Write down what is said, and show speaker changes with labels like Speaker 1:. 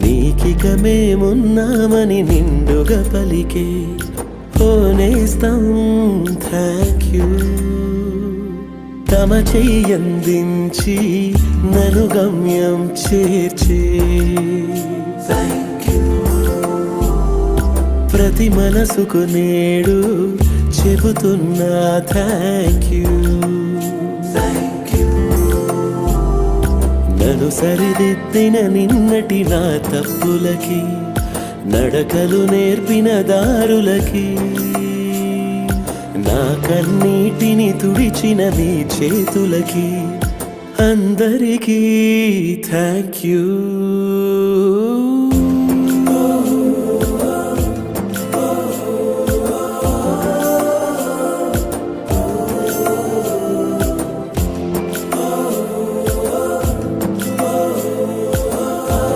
Speaker 1: నీకిక మేమున్నామని నిండుగా పలికే ఓ నేస్తం థ్యాంక్ యూ. తమ చెయ్యందించి నను గమ్యం చేర్చే ప్రతి మనసుకు నేడు చెబుతున్నా థ్యాంక్ యూ. నన్ను సరిదిద్దిన నిన్నటి నా తప్పులకి, నడకలు నేర్పిన దారులకి, నా కన్నీటిని తుడిచిన నీ చేతులకి అందరికీ థ్యాంక్ యూ.